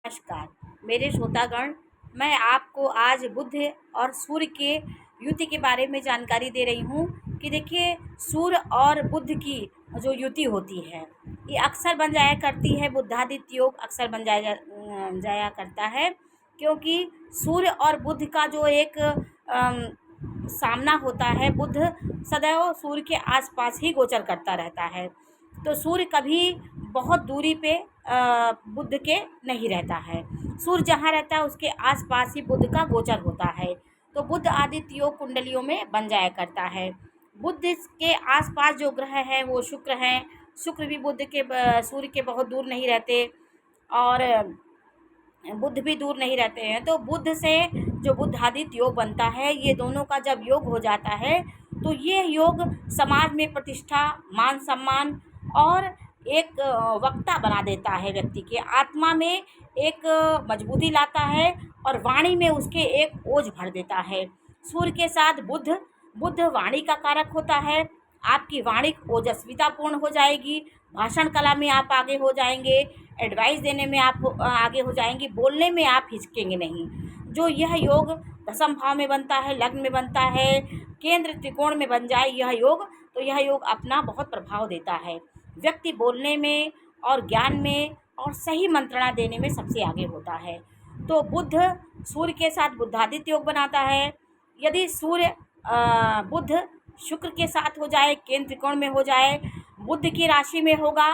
नमस्कार मेरे श्रोतागण। मैं आपको आज बुध और सूर्य के युति के बारे में जानकारी दे रही हूँ कि देखिए, सूर्य और बुध की जो युति होती है ये अक्सर बन जाया करती है। बुधादित्य योग अक्सर बन जाया करता है, क्योंकि सूर्य और बुध का जो एक सामना होता है। बुध सदैव सूर्य के आसपास ही गोचर करता रहता है, तो सूर्य कभी बहुत दूरी पे बुध के नहीं रहता है। सूर्य जहाँ रहता है उसके आसपास ही बुध का गोचर होता है, तो बुध आदित्य योग कुंडलियों में बन जाया करता है। बुध के आसपास जो ग्रह हैं वो शुक्र हैं। शुक्र भी बुध के सूर्य के बहुत दूर नहीं रहते, और बुध भी दूर नहीं रहते हैं। तो बुध से जो बुधादित्य योग बनता है, ये दोनों का जब योग हो जाता है तो ये योग समाज में प्रतिष्ठा, मान सम्मान और एक वक्ता बना देता है। व्यक्ति के आत्मा में एक मजबूती लाता है और वाणी में उसके एक ओज भर देता है। सूर्य के साथ बुध, बुध वाणी का कारक होता है। आपकी वाणी ओजस्वितापूर्ण हो जाएगी, भाषण कला में आप आगे हो जाएंगे, एडवाइस देने में आप आगे हो जाएंगी, बोलने में आप हिचकेंगे नहीं। जो यह योग दशम भाव में बनता है, लग्न में बनता है, केंद्र त्रिकोण में बन जाए यह योग, तो यह योग अपना बहुत प्रभाव देता है। व्यक्ति बोलने में और ज्ञान में और सही मंत्रणा देने में सबसे आगे होता है। तो बुध सूर्य के साथ बुधादित्य योग बनाता है। यदि सूर्य बुध शुक्र के साथ हो जाए, केंद्र त्रिकोण में हो जाए, बुध की राशि में होगा,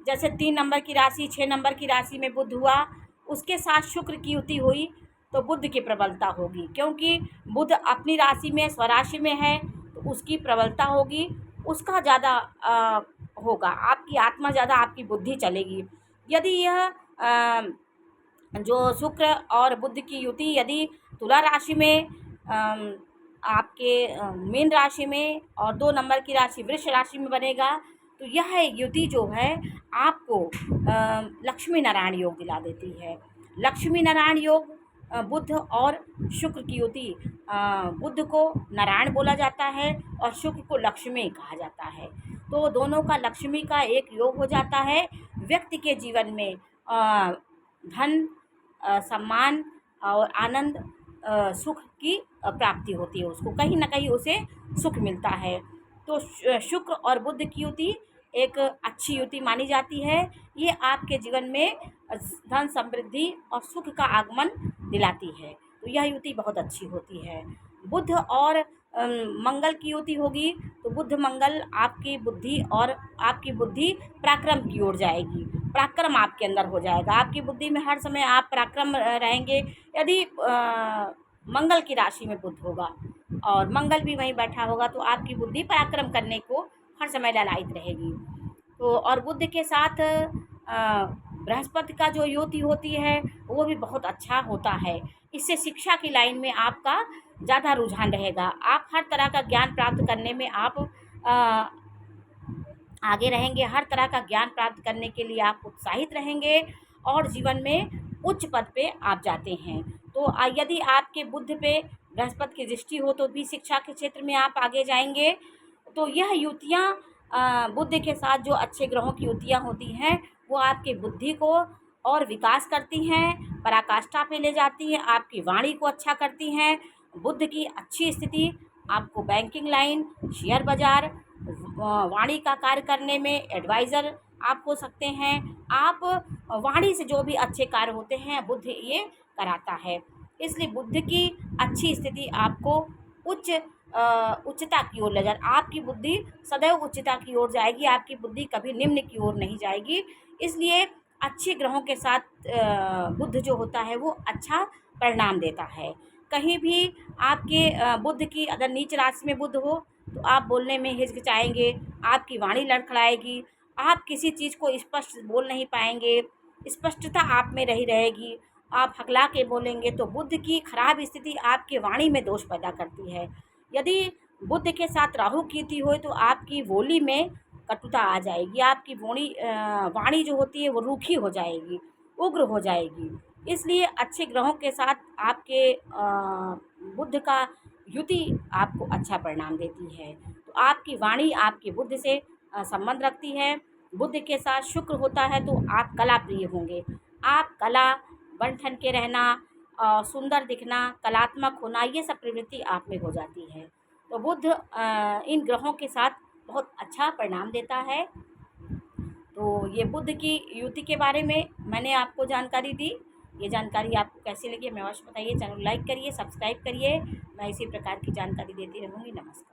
जैसे 3 नंबर की राशि, 6 नंबर की राशि में बुध हुआ, उसके साथ शुक्र की युति हुई, तो बुध की प्रबलता होगी। क्योंकि बुध अपनी राशि में स्वराशि में है, तो उसकी प्रबलता होगी, उसका ज़्यादा होगा, आपकी आत्मा ज़्यादा, आपकी बुद्धि चलेगी। यदि यह जो शुक्र और बुध की युति यदि तुला राशि में, आपके मीन राशि में और 2 नंबर की राशि वृष राशि में बनेगा, तो यह युति जो है आपको लक्ष्मी नारायण योग दिला देती है। लक्ष्मी नारायण योग बुध और शुक्र की युति, बुध को नारायण बोला जाता है और शुक्र को लक्ष्मी कहा जाता है। तो दोनों का लक्ष्मी का एक योग हो जाता है। व्यक्ति के जीवन में धन, सम्मान और आनंद, सुख की प्राप्ति होती है। उसको कहीं ना कहीं उसे सुख मिलता है। तो शुक्र और बुध की युति एक अच्छी युति मानी जाती है। ये आपके जीवन में धन, समृद्धि और सुख का आगमन दिलाती है, तो यह युति बहुत अच्छी होती है। बुध और मंगल की युति होगी, तो बुध मंगल आपकी बुद्धि और आपकी बुद्धि पराक्रम की ओर जाएगी, पराक्रम आपके अंदर हो जाएगा। आपकी बुद्धि में हर समय आप पराक्रम रहेंगे। यदि मंगल की राशि में बुध होगा और मंगल भी वहीं बैठा होगा, तो आपकी बुद्धि पराक्रम करने को हर समय ललायित रहेगी। तो और बुध के साथ बृहस्पति का जो युति होती है वो भी बहुत अच्छा होता है। इससे शिक्षा की लाइन में आपका ज़्यादा रुझान रहेगा। आप हर तरह का ज्ञान प्राप्त करने में आप आगे रहेंगे। हर तरह का ज्ञान प्राप्त करने के लिए आप उत्साहित रहेंगे और जीवन में उच्च पद पे आप जाते हैं। तो यदि आपके बुध पे बृहस्पति की दृष्टि हो तो भी शिक्षा के क्षेत्र में आप आगे जाएंगे। तो यह युतियाँ बुध के साथ जो अच्छे ग्रहों की युतियाँ होती हैं वो आपके बुद्धि को और विकास करती हैं, पराकाष्ठा पे ले जाती हैं, आपकी वाणी को अच्छा करती हैं। बुध की अच्छी स्थिति आपको बैंकिंग लाइन, शेयर बाजार, वाणी का कार्य करने में एडवाइज़र आप हो सकते हैं। आप वाणी से जो भी अच्छे कार्य होते हैं बुध ये कराता है। इसलिए बुध की अच्छी स्थिति आपको उच्चता की ओर ले जाए। आपकी बुद्धि सदैव उच्चता की ओर जाएगी, आपकी बुद्धि कभी निम्न की ओर नहीं जाएगी। इसलिए अच्छे ग्रहों के साथ बुध जो होता है वो अच्छा परिणाम देता है। कहीं भी आपके बुध की अगर नीच राशि में बुध हो तो आप बोलने में हिचकिचाएंगे, आपकी वाणी लड़खड़ाएगी, आप किसी चीज़ को स्पष्ट बोल नहीं पाएंगे, स्पष्टता आप में रही रहेगी, आप हकला के बोलेंगे। तो बुध की खराब स्थिति आपके वाणी में दोष पैदा करती है। यदि बुध के साथ राहु की युति हो तो आपकी बोली में कटुता आ जाएगी, आपकी वाणी जो होती है वो रूखी हो जाएगी, उग्र हो जाएगी। इसलिए अच्छे ग्रहों के साथ आपके बुध का युति आपको अच्छा परिणाम देती है। तो आपकी वाणी आपके बुध से संबंध रखती है। बुध के साथ शुक्र होता है तो आप कला प्रिय होंगे। आप कला, बन ठन के रहना, सुंदर दिखना, कलात्मक होना, ये सब प्रवृत्ति आप में हो जाती है। तो बुध इन ग्रहों के साथ बहुत अच्छा परिणाम देता है। तो ये बुध की युति के बारे में मैंने आपको जानकारी दी। ये जानकारी आपको कैसी लगी हमें अवश्य बताइए। चैनल लाइक करिए, सब्सक्राइब करिए। मैं इसी प्रकार की जानकारी देती रहूँगी। नमस्कार।